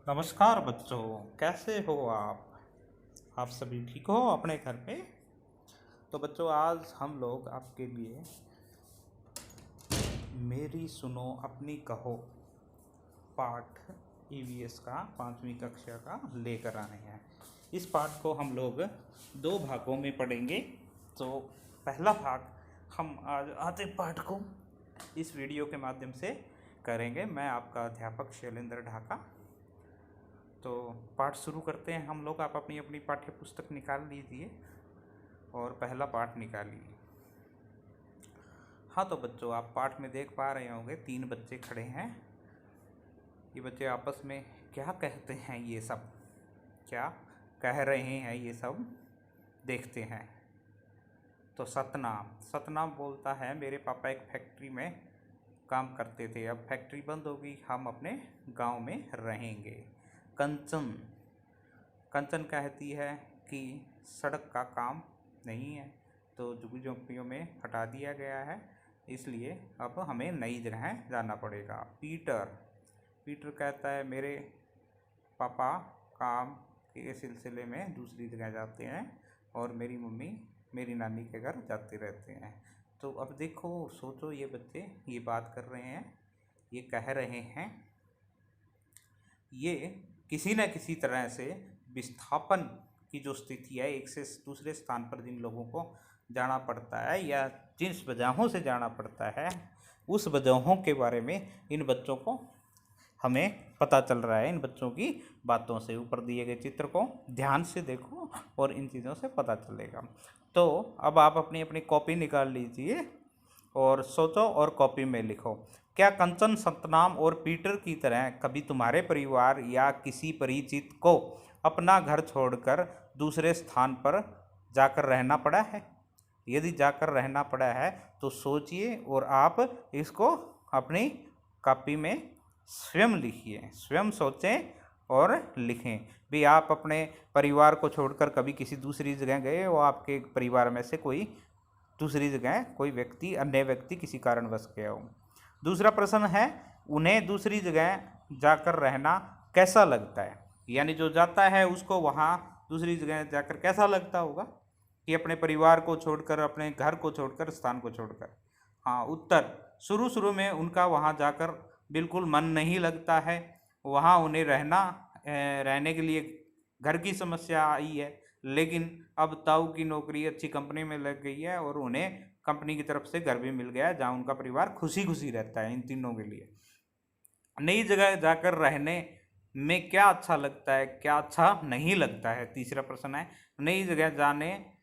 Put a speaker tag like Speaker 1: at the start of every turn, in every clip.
Speaker 1: नमस्कार बच्चों, कैसे हो आप सभी ठीक हो अपने घर पे। तो बच्चों, आज हम लोग आपके लिए मेरी सुनो अपनी कहो पाठ ईवीएस का 5वीं कक्षा का लेकर आए हैं। इस पाठ को हम लोग 2 भागों में पढ़ेंगे। तो पहला भाग हम आज आधे पाठ को इस वीडियो के माध्यम से करेंगे। मैं आपका अध्यापक शैलेंद्र ढाका। तो पाठ शुरू करते हैं हम लोग। आप अपनी अपनी पाठ्य पुस्तक निकाल लीजिए और पहला पाठ निकालिए। हाँ, तो बच्चों, आप पाठ में देख पा रहे होंगे 3 बच्चे खड़े हैं। ये बच्चे आपस में क्या कहते हैं, ये सब क्या कह रहे हैं ये सब देखते हैं। तो सतनाम बोलता है, मेरे पापा एक फैक्ट्री में काम करते थे, अब फैक्ट्री बंद होगी, हम अपने गांव में रहेंगे। कंचन कहती है कि सड़क का काम नहीं है, तो झुग्गी झोंपड़ियों में हटा दिया गया है, इसलिए अब हमें नई जगह जाना पड़ेगा। पीटर कहता है, मेरे पापा काम के सिलसिले में दूसरी जगह जाते हैं और मेरी मम्मी मेरी नानी के घर जाते रहते हैं। तो अब देखो, सोचो, ये बच्चे ये बात कर रहे हैं, ये कह रहे हैं, ये किसी न किसी तरह से विस्थापन की जो स्थिति है, एक से दूसरे स्थान पर जिन लोगों को जाना पड़ता है या जिस वजहों से जाना पड़ता है, उस वजहों के बारे में इन बच्चों को हमें पता चल रहा है। इन बच्चों की बातों से ऊपर दिए गए चित्र को ध्यान से देखो और इन चीज़ों से पता चलेगा। तो अब आप अपनी अपनी कॉपी निकाल लीजिए और सोचो और कॉपी में लिखो। क्या कंचन, सतनाम और पीटर की तरह कभी तुम्हारे परिवार या किसी परिचित को अपना घर छोड़कर दूसरे स्थान पर जाकर रहना पड़ा है? यदि जाकर रहना पड़ा है तो सोचिए और आप इसको अपनी कॉपी में स्वयं लिखिए, स्वयं सोचें और लिखें। भी आप अपने परिवार को छोड़कर कभी किसी दूसरी जगह गए हो, आपके परिवार में से कोई दूसरी जगह कोई व्यक्ति, अन्य व्यक्ति किसी कारणवश गया हो। दूसरा प्रश्न है, उन्हें दूसरी जगह जाकर रहना कैसा लगता है? यानी जो जाता है उसको वहाँ दूसरी जगह जाकर कैसा लगता होगा कि अपने परिवार को छोड़कर, अपने घर को छोड़कर, स्थान को छोड़कर। हाँ, उत्तर, शुरू में उनका वहाँ जाकर बिल्कुल मन नहीं लगता है। वहाँ उन्हें रहने के लिए घर की समस्या आई है, लेकिन अब ताऊ की नौकरी अच्छी कंपनी में लग गई है और उन्हें कंपनी की तरफ से घर भी मिल गया है, जहाँ उनका परिवार खुशी खुशी रहता है। इन तीनों के लिए नई जगह जाकर रहने में क्या अच्छा लगता है, क्या अच्छा नहीं लगता है? तीसरा प्रश्न है, नई जगह जाने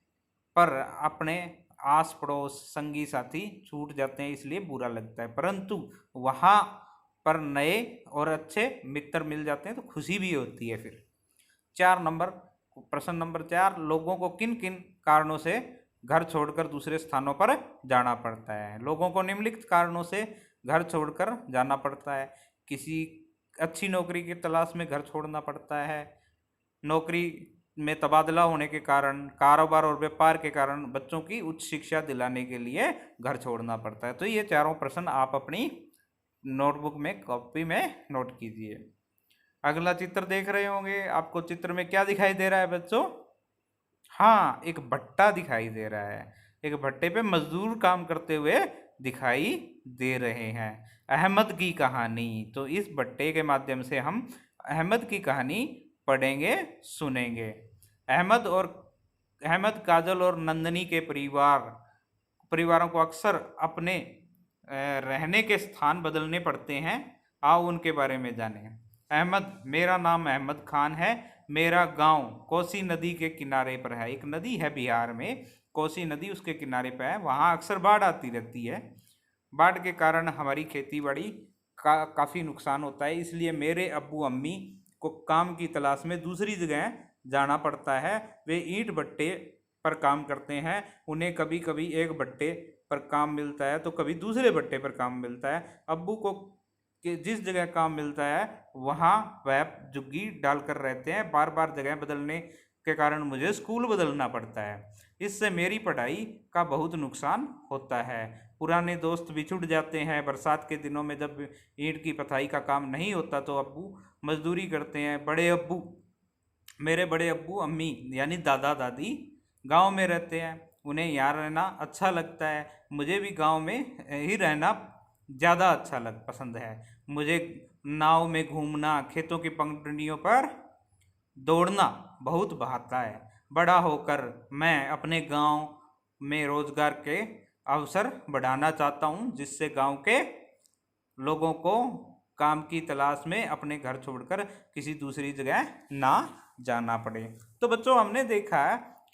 Speaker 1: पर अपने आस पड़ोस, संगी साथी छूट जाते हैं, इसलिए बुरा लगता है, परंतु वहाँ पर नए और अच्छे मित्र मिल जाते हैं तो खुशी भी होती है। फिर प्रश्न नंबर 4, लोगों को किन किन कारणों से घर छोड़कर दूसरे स्थानों पर जाना पड़ता है? लोगों को निम्नलिखित कारणों से घर छोड़कर जाना पड़ता है। किसी अच्छी नौकरी की तलाश में घर छोड़ना पड़ता है, नौकरी में तबादला होने के कारण, कारोबार और व्यापार के कारण, बच्चों की उच्च शिक्षा दिलाने के लिए घर छोड़ना पड़ता है। तो ये चारों प्रश्न आप अपनी नोटबुक में, कॉपी में नोट कीजिए। अगला चित्र देख रहे होंगे, आपको चित्र में क्या दिखाई दे रहा है बच्चों? हाँ, एक भट्टा दिखाई दे रहा है। एक भट्टे पे मजदूर काम करते हुए दिखाई दे रहे हैं। अहमद की कहानी, तो इस भट्टे के माध्यम से हम अहमद की कहानी पढ़ेंगे, सुनेंगे। अहमद, काजल और नंदनी के परिवारों को अक्सर अपने रहने के स्थान बदलने पड़ते हैं। आओ उनके बारे में जानें। अहमद, मेरा नाम अहमद खान है, मेरा गांव कोसी नदी के किनारे पर है। एक नदी है बिहार में, कोसी नदी, उसके किनारे पर है। वहाँ अक्सर बाढ़ आती रहती है। बाढ़ के कारण हमारी खेती बाड़ी का काफ़ी नुकसान होता है, इसलिए मेरे अब्बू अम्मी को काम की तलाश में दूसरी जगह जाना पड़ता है। वे ईंट भट्टे पर काम करते हैं। उन्हें कभी कभी एक भट्टे पर काम मिलता है तो कभी दूसरे भट्टे पर काम मिलता है। अब्बू को जिस जगह काम मिलता है वहाँ वह झुग्गी डालकर रहते हैं। बार बार जगह बदलने के कारण मुझे स्कूल बदलना पड़ता है, इससे मेरी पढ़ाई का बहुत नुकसान होता है। पुराने दोस्त भी छूट जाते हैं। बरसात के दिनों में जब ईंट की पथाई का काम नहीं होता तो अब्बू मजदूरी करते हैं। मेरे बड़े अब्बू अम्मी यानी दादा दादी गांव में रहते हैं। उन्हें यहाँ रहना अच्छा लगता है। मुझे भी गांव में ही रहना ज़्यादा पसंद है। मुझे नाव में घूमना, खेतों की पंगड़ियों पर दौड़ना बहुत भाता है। बड़ा होकर मैं अपने गांव में रोजगार के अवसर बढ़ाना चाहता हूं, जिससे गांव के लोगों को काम की तलाश में अपने घर छोड़कर किसी दूसरी जगह ना जाना पड़े। तो बच्चों, हमने देखा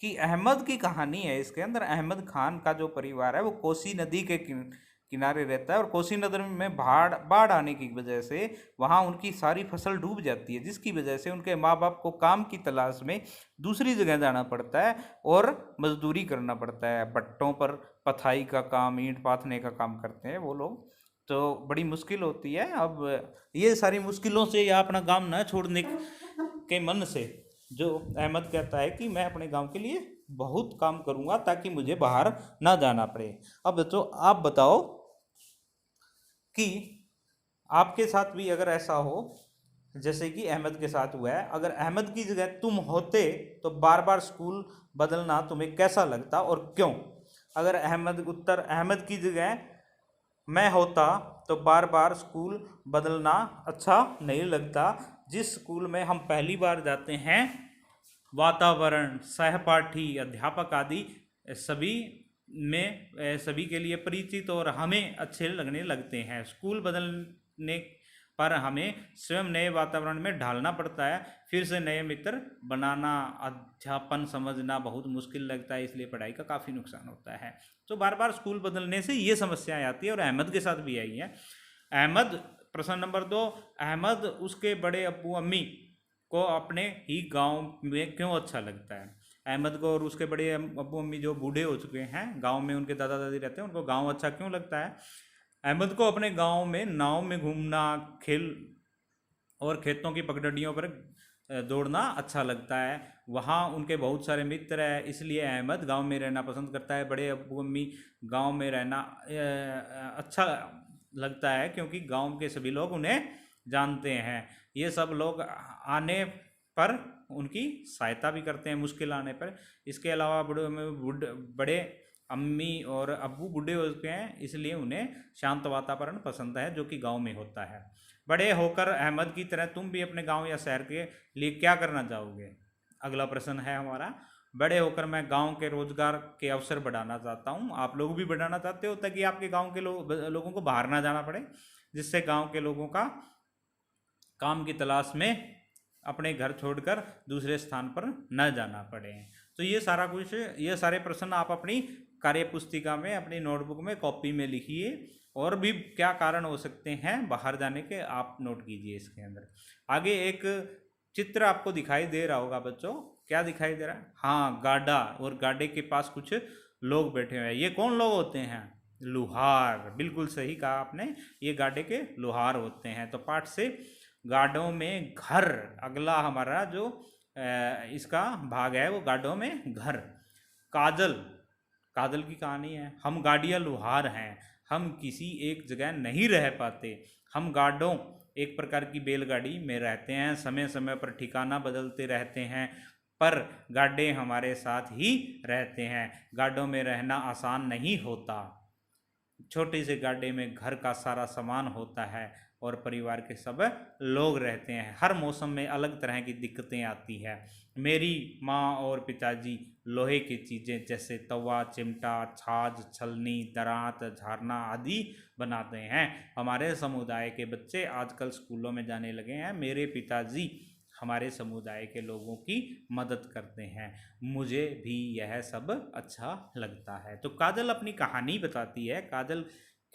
Speaker 1: कि अहमद की कहानी है। इसके अंदर अहमद खान का जो परिवार है वो कोसी नदी के किनारे रहता है, और कोसी नदी में बाढ़ आने की वजह से वहाँ उनकी सारी फसल डूब जाती है, जिसकी वजह से उनके माँ बाप को काम की तलाश में दूसरी जगह जाना पड़ता है और मजदूरी करना पड़ता है। भट्टों पर पथाई का काम, ईंट पाथने का काम करते हैं वो लोग। तो बड़ी मुश्किल होती है। अब ये सारी मुश्किलों से या अपना गांव न छोड़ने के मन से जो अहमद कहता है कि मैं अपने गांव के लिए बहुत काम करूंगा ताकि मुझे बाहर ना जाना पड़े। अब बच्चों, आप बताओ कि आपके साथ भी अगर ऐसा हो जैसे कि अहमद के साथ हुआ है, अगर अहमद की जगह तुम होते तो बार बार स्कूल बदलना तुम्हें कैसा लगता और क्यों? अगर अहमद की जगह मैं होता तो बार बार स्कूल बदलना अच्छा नहीं लगता। जिस स्कूल में हम पहली बार जाते हैं, वातावरण, सहपाठी, अध्यापक आदि सभी के लिए परिचित और हमें अच्छे लगने लगते हैं। स्कूल बदलने पर हमें स्वयं नए वातावरण में ढालना पड़ता है। फिर से नए मित्र बनाना, अध्यापन समझना बहुत मुश्किल लगता है, इसलिए पढ़ाई का काफ़ी नुकसान होता है। तो बार बार स्कूल बदलने से ये समस्याएं आती है और अहमद के साथ भी आई है। प्रश्न नंबर 2, अहमद उसके बड़े अब्बू अम्मी को अपने ही गांव में क्यों अच्छा लगता है? अहमद को और उसके बड़े अब्बू अम्मी जो बूढ़े हो चुके हैं, गांव में उनके दादा दादी रहते हैं, उनको गांव अच्छा क्यों लगता है? अहमद को अपने गांव में नाव में घूमना, खेल और खेतों की पगडंडियों पर दौड़ना अच्छा लगता है। वहाँ उनके बहुत सारे मित्र हैं, इसलिए अहमद गांव में रहना पसंद करता है। बड़े अब्बू अम्मी गांव में रहना अच्छा लगता है क्योंकि गांव के सभी लोग उन्हें जानते हैं। ये सब लोग आने पर उनकी सहायता भी करते हैं मुश्किल आने पर। इसके अलावा बड़े अम्मी और अब्बू बूढ़े हो चुके हैं, इसलिए उन्हें शांत वातावरण पसंद है जो कि गांव में होता है। बड़े होकर अहमद की तरह तुम भी अपने गांव या शहर के लिए क्या करना चाहोगे? अगला प्रश्न है हमारा, बड़े होकर मैं गांव के रोजगार के अवसर बढ़ाना चाहता हूं। आप लोग भी बढ़ाना चाहते हो ताकि आपके गांव के लोगों को बाहर ना जाना पड़े, जिससे गांव के लोगों का काम की तलाश में अपने घर छोड़कर दूसरे स्थान पर न जाना पड़े। तो ये सारे प्रश्न आप अपनी कार्य पुस्तिका में, अपनी नोटबुक में, कॉपी में लिखिए। और भी क्या कारण हो सकते हैं बाहर जाने के, आप नोट कीजिए इसके अंदर। आगे एक चित्र आपको दिखाई दे रहा होगा बच्चों, क्या दिखाई दे रहा है? हाँ, गाड़ा, और गाड़े के पास कुछ लोग बैठे हुए हैं। ये कौन लोग होते हैं? लुहार। बिल्कुल सही कहा आपने, ये गाड़े के लुहार होते हैं। तो पाठ से गाड़ों में घर, अगला हमारा जो इसका भाग है वो गाड़ों में घर। काजल की कहानी है, हम गाड़ियाँ लुहार हैं, हम किसी एक जगह नहीं रह पाते। हम गाड़ों, एक प्रकार की बैलगाड़ी में रहते हैं, समय समय पर ठिकाना बदलते रहते हैं, पर गाड़े हमारे साथ ही रहते हैं। गाड़ों में रहना आसान नहीं होता। छोटे से गाड़े में घर का सारा सामान होता है और परिवार के सब लोग रहते हैं। हर मौसम में अलग तरह की दिक्कतें आती है। मेरी माँ और पिताजी लोहे की चीज़ें जैसे तवा, चिमटा, छाछ, छलनी, दरांत, झारना आदि बनाते हैं। हमारे समुदाय के बच्चे आजकल स्कूलों में जाने लगे हैं। मेरे पिताजी हमारे समुदाय के लोगों की मदद करते हैं। मुझे भी यह सब अच्छा लगता है। तो काजल अपनी कहानी बताती है, काजल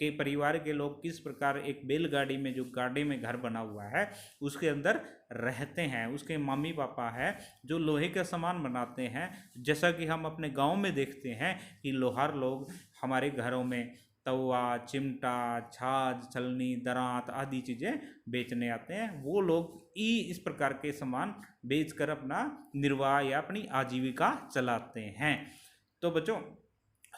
Speaker 1: के परिवार के लोग किस प्रकार एक बैलगाड़ी में, जो गाड़ी में घर बना हुआ है, उसके अंदर रहते हैं। उसके मम्मी पापा है जो लोहे का सामान बनाते हैं। जैसा कि हम अपने गांव में देखते हैं कि लोहार लोग हमारे घरों में तवा, चिमटा, छाछ, छलनी, दरांत आदि चीज़ें बेचने आते हैं। वो लोग इस प्रकार के सामान बेचकर अपना निर्वाह या अपनी आजीविका चलाते हैं। तो बच्चों,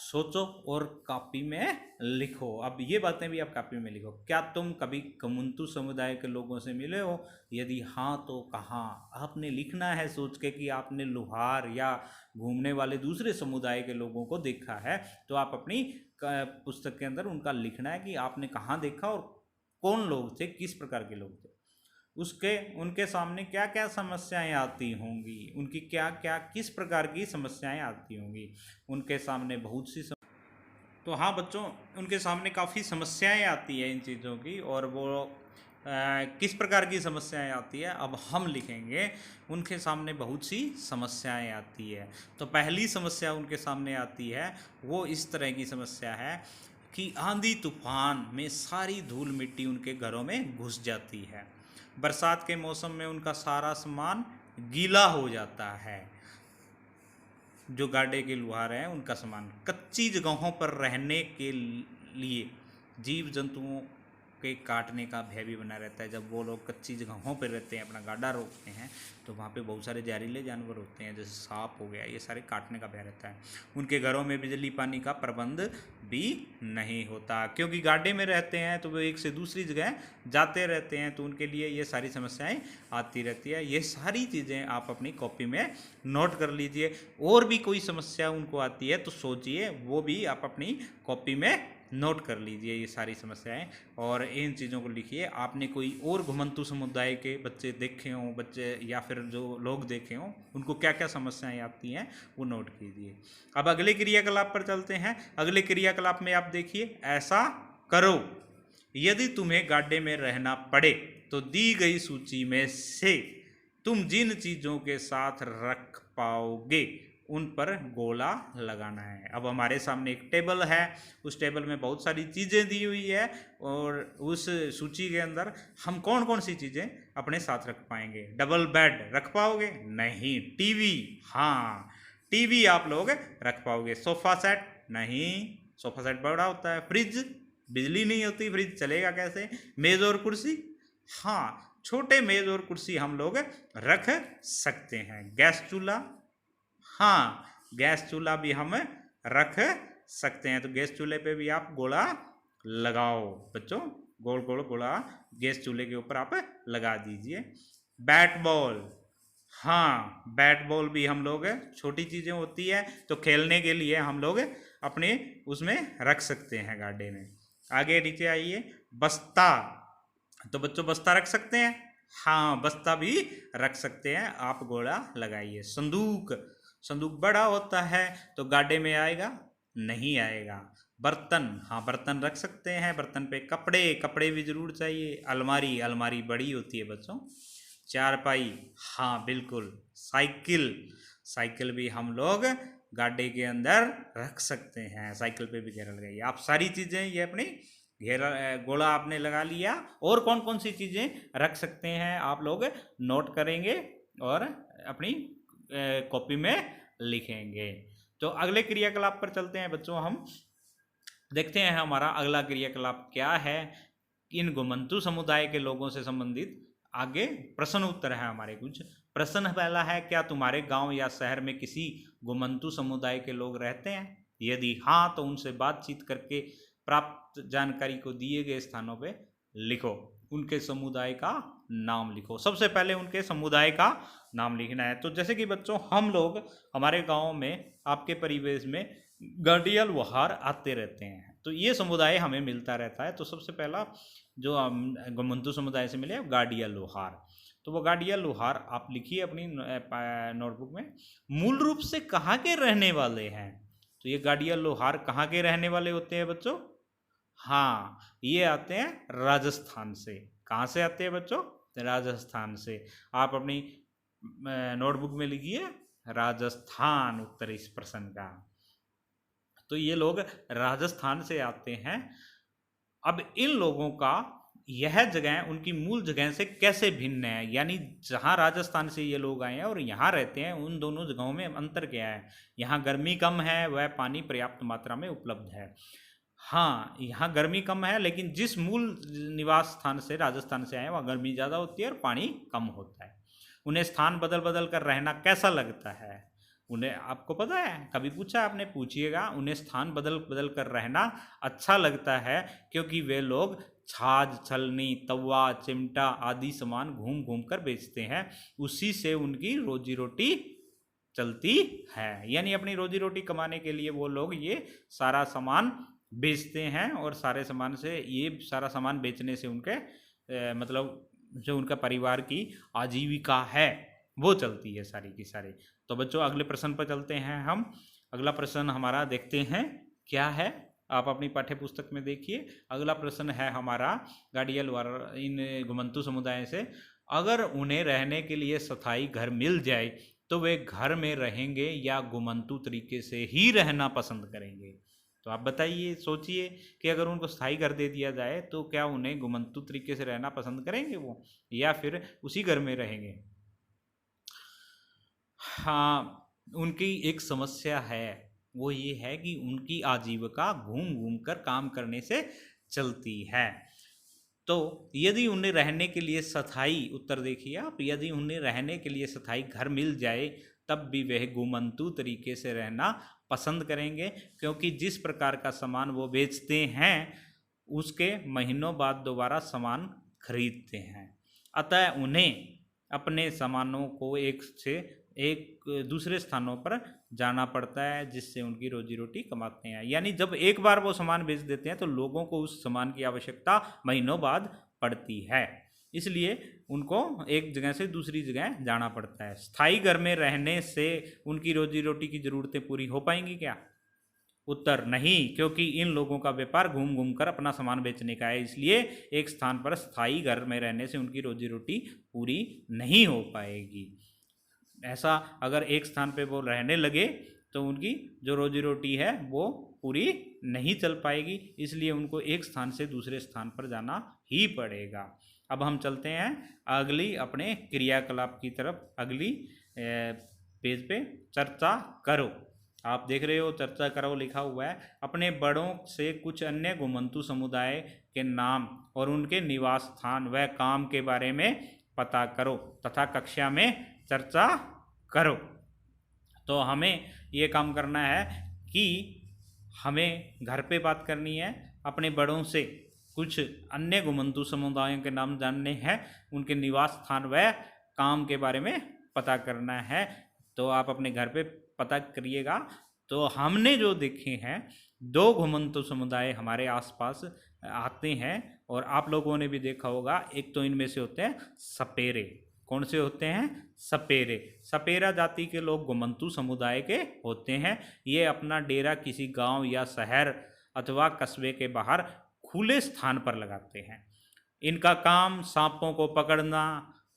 Speaker 1: सोचो और कॉपी में लिखो। अब ये बातें भी आप कॉपी में लिखो। क्या तुम कभी कमुंतु समुदाय के लोगों से मिले हो? यदि हाँ तो कहाँ? आपने लिखना है सोच के कि आपने लुहार या घूमने वाले दूसरे समुदाय के लोगों को देखा है, तो आप अपनी पुस्तक के अंदर उनका लिखना है कि आपने कहाँ देखा और कौन लोग थे, किस प्रकार के लोग थे, उसके उनके सामने क्या क्या समस्याएं आती होंगी, उनकी क्या क्या किस प्रकार की समस्याएं आती होंगी। उनके सामने बहुत सी तो हाँ बच्चों, उनके सामने काफ़ी समस्याएं आती है इन चीज़ों की, और वो किस प्रकार की समस्याएं आती है अब हम लिखेंगे। उनके सामने बहुत सी समस्याएं आती है। तो पहली समस्या उनके सामने आती है, वो इस तरह की समस्या है कि आंधी तूफान में सारी धूल मिट्टी उनके घरों में घुस जाती है। बरसात के मौसम में उनका सारा सामान गीला हो जाता है। जो गाड़े के लुहार हैं उनका सामान। कच्ची जगहों पर रहने के लिए जीव जंतुओं के काटने का भय भी बना रहता है। जब वो लोग कच्ची जगहों पर रहते हैं, अपना गाड़ा रोकते हैं, तो वहाँ पे बहुत सारे जहरीले जानवर होते हैं, जैसे सांप हो गया, ये सारे काटने का भय रहता है। उनके घरों में बिजली पानी का प्रबंध भी नहीं होता, क्योंकि गाड़े में रहते हैं तो वो एक से दूसरी जगह जाते रहते हैं, तो उनके लिए ये सारी समस्याएं आती रहती है। ये सारी चीज़ें आप अपनी कॉपी में नोट कर लीजिए। और भी कोई समस्या उनको आती है तो सोचिए, वो भी आप अपनी कॉपी में नोट कर लीजिए ये सारी समस्याएं, और इन चीज़ों को लिखिए। आपने कोई और घुमंतु समुदाय के बच्चे देखे हों, बच्चे या फिर जो लोग देखे हों, उनको क्या क्या समस्याएं आती हैं वो नोट कीजिए। अब अगले क्रियाकलाप पर चलते हैं। अगले क्रियाकलाप में आप देखिए, ऐसा करो। यदि तुम्हें गाड्डे में रहना पड़े तो दी गई सूची में से तुम जिन चीज़ों के साथ रख पाओगे उन पर गोला लगाना है। अब हमारे सामने एक टेबल है, उस टेबल में बहुत सारी चीज़ें दी हुई है, और उस सूची के अंदर हम कौन कौन सी चीज़ें अपने साथ रख पाएंगे। डबल बेड रख पाओगे? नहीं। टीवी? हाँ, टीवी आप लोग रख पाओगे। Sofa set? नहीं, सोफा सेट बड़ा होता है। फ्रिज? बिजली नहीं होती, फ्रिज चलेगा कैसे। मेज़ और कुर्सी? हाँ, छोटे मेज़ और कुर्सी हम लोग रख सकते हैं। गैस चूल्हा? हाँ, गैस चूल्हा भी हम रख सकते हैं। तो गैस चूल्हे पे भी आप गोला लगाओ बच्चों, गोल गोल गोला गैस चूल्हे के ऊपर आप लगा दीजिए। Bat ball? हाँ, बैट बॉल भी हम लोग, छोटी चीज़ें होती है तो खेलने के लिए हम लोग अपने उसमें रख सकते हैं गाड़े में। आगे नीचे आइए। बस्ता? तो बच्चों बस्ता रख सकते हैं? हाँ, बस्ता भी रख सकते हैं, आप गोला लगाइए। संदूक? संदूक बड़ा होता है तो गाड़े में आएगा? नहीं आएगा। बर्तन? हाँ, बर्तन रख सकते हैं। बर्तन पे कपड़े? कपड़े भी जरूर चाहिए। अलमारी? अलमारी बड़ी होती है बच्चों। चारपाई? हाँ बिल्कुल। साइकिल? साइकिल भी हम लोग गाड़े के अंदर रख सकते हैं। साइकिल पे भी घेरा लगाइए। आप सारी चीज़ें ये अपनी घेरा गोला आपने लगा लिया। और कौन कौन सी चीज़ें रख सकते हैं आप लोग नोट करेंगे और अपनी कॉपी में लिखेंगे। तो अगले क्रियाकलाप पर चलते हैं बच्चों। हम देखते हैं हमारा अगला क्रियाकलाप क्या है। इन घुमंतु समुदाय के लोगों से संबंधित आगे प्रश्न उत्तर है हमारे कुछ। प्रश्न पहला है, क्या तुम्हारे गांव या शहर में किसी घुमंतु समुदाय के लोग रहते हैं? यदि हाँ तो उनसे बातचीत करके प्राप्त जानकारी को दिए गए स्थानों पे लिखो। उनके समुदाय का नाम लिखो। सबसे पहले उनके समुदाय का नाम लिखना है। तो जैसे कि बच्चों हम लोग हमारे गांव में, आपके परिवेश में गाड़िया लुहार आते रहते हैं, तो ये समुदाय हमें मिलता रहता है। तो सबसे पहला जो हम घुमंतु समुदाय से मिले, गाड़िया लुहार। तो वो गाड़िया लुहार आप लिखिए अपनी नोटबुक में। मूल रूप से कहाँ के रहने वाले हैं? तो ये गाड़िया लुहार कहाँ के रहने वाले होते हैं बच्चों? हाँ, ये आते हैं राजस्थान से। कहाँ से आते हैं बच्चों? राजस्थान से। आप अपनी नोटबुक में लिखिए राजस्थान, उत्तर इस प्रश्न का। तो ये लोग राजस्थान से आते हैं। अब इन लोगों का यह जगह उनकी मूल जगह से कैसे भिन्न है, यानी जहाँ राजस्थान से ये लोग आए हैं और यहाँ रहते हैं, उन दोनों जगहों में अंतर क्या है। यहाँ गर्मी कम है, वह पानी पर्याप्त मात्रा में उपलब्ध है। हाँ, यहाँ गर्मी कम है, लेकिन जिस मूल निवास स्थान से राजस्थान से आए वहाँ गर्मी ज़्यादा होती है और पानी कम होता है। उन्हें स्थान बदल बदल कर रहना कैसा लगता है? उन्हें, आपको पता है, कभी पूछा आपने, पूछिएगा, उन्हें स्थान बदल बदल कर रहना अच्छा लगता है, क्योंकि वे लोग छाछ, छलनी, तवा, चिमटा आदि सामान घूम घूम कर बेचते हैं, उसी से उनकी रोजी रोटी चलती है। यानी अपनी रोजी रोटी कमाने के लिए वो लोग ये सारा सामान बेचते हैं, और सारे सामान से, ये सारा सामान बेचने से उनके मतलब जो उनका परिवार की आजीविका है वो चलती है सारी की सारी। तो बच्चों अगले प्रश्न पर चलते हैं हम। अगला प्रश्न हमारा देखते हैं क्या है, आप अपनी पाठ्य पुस्तक में देखिए। अगला प्रश्न है हमारा गाड़ियल इन घुमंतु समुदाय से, अगर उन्हें रहने के लिए स्थायी घर मिल जाए तो वे घर में रहेंगे या घुमंतु तरीके से ही रहना पसंद करेंगे? तो आप बताइए, सोचिए कि अगर उनको स्थायी घर दे दिया जाए तो क्या उन्हें घुमंतु तरीके से रहना पसंद करेंगे वो, या फिर उसी घर में रहेंगे? हाँ, उनकी एक समस्या है, वो ये है कि उनकी आजीविका घूम घूम कर काम करने से चलती है। तो यदि उन्हें रहने के लिए स्थायी, उत्तर देखिए आप, यदि उन्हें रहने के लिए स्थायी घर मिल जाए तब भी वह घुमंतु तरीके से रहना पसंद करेंगे, क्योंकि जिस प्रकार का सामान वो बेचते हैं उसके महीनों बाद दोबारा सामान खरीदते हैं। अतः उन्हें अपने सामानों को एक से एक दूसरे स्थानों पर जाना पड़ता है, जिससे उनकी रोजी रोटी कमाते हैं। यानी जब एक बार वो सामान बेच देते हैं तो लोगों को उस सामान की आवश्यकता महीनों बाद पड़ती है, इसलिए उनको एक जगह से दूसरी जगह जाना पड़ता है। स्थायी घर में रहने से उनकी रोजी रोटी की ज़रूरतें पूरी हो पाएंगी क्या? उत्तर नहीं, क्योंकि इन लोगों का व्यापार घूम घूम कर अपना सामान बेचने का है, इसलिए एक स्थान पर स्थायी घर में रहने से उनकी रोजी रोटी पूरी नहीं हो पाएगी। ऐसा अगर एक स्थान पे वो रहने लगे तो उनकी जो रोजी रोटी है वो पूरी नहीं चल पाएगी, इसलिए उनको एक स्थान से दूसरे स्थान पर जाना ही पड़ेगा। अब हम चलते हैं अगली अपने क्रियाकलाप की तरफ। अगली पेज पे चर्चा करो, आप देख रहे हो चर्चा करो लिखा हुआ है। अपने बड़ों से कुछ अन्य घुमंतु समुदाय के नाम और उनके निवास स्थान व काम के बारे में पता करो तथा कक्षा में चर्चा करो। तो हमें ये काम करना है कि हमें घर पे बात करनी है, अपने बड़ों से कुछ अन्य घुमंतु समुदायों के नाम जानने हैं, उनके निवास स्थान व काम के बारे में पता करना है। तो आप अपने घर पे पता करिएगा। तो हमने जो देखे हैं, दो घुमंतु समुदाय हमारे आसपास आते हैं, और आप लोगों ने भी देखा होगा। एक तो इनमें से होते हैं सपेरे। कौन से होते हैं? सपेरे। सपेरा जाति के लोग घुमंतु समुदाय के होते हैं। ये अपना डेरा किसी गांव या शहर अथवा कस्बे के बाहर खुले स्थान पर लगाते हैं। इनका काम सांपों को पकड़ना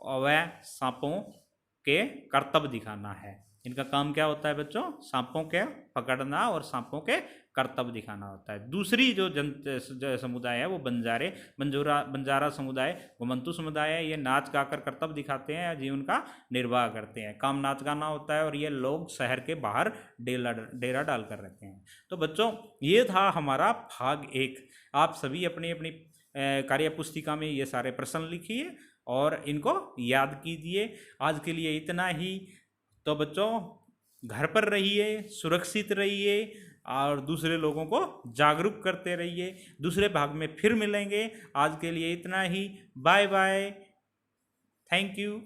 Speaker 1: और सांपों के करतब दिखाना है। इनका काम क्या होता है बच्चों? सांपों के पकड़ना और सांपों के करतब दिखाना होता है। दूसरी जो समुदाय है वो बंजारा समुदाय, घुमंतु समुदाय है। ये नाच गाकर करतब दिखाते हैं, जीवन का निर्वाह करते हैं। काम नाच गाना होता है, और ये लोग शहर के बाहर डेरा डालकर रहते हैं। तो बच्चों ये था हमारा भाग 1। आप सभी अपनी अपनी कार्य पुस्तिका में ये सारे प्रश्न लिखिए और इनको याद कीजिए। आज के लिए इतना ही। तो बच्चों घर पर रहिए, सुरक्षित रहिए और दूसरे लोगों को जागरूक करते रहिए। दूसरे भाग में फिर मिलेंगे। आज के लिए इतना ही। Bye bye. Thank you.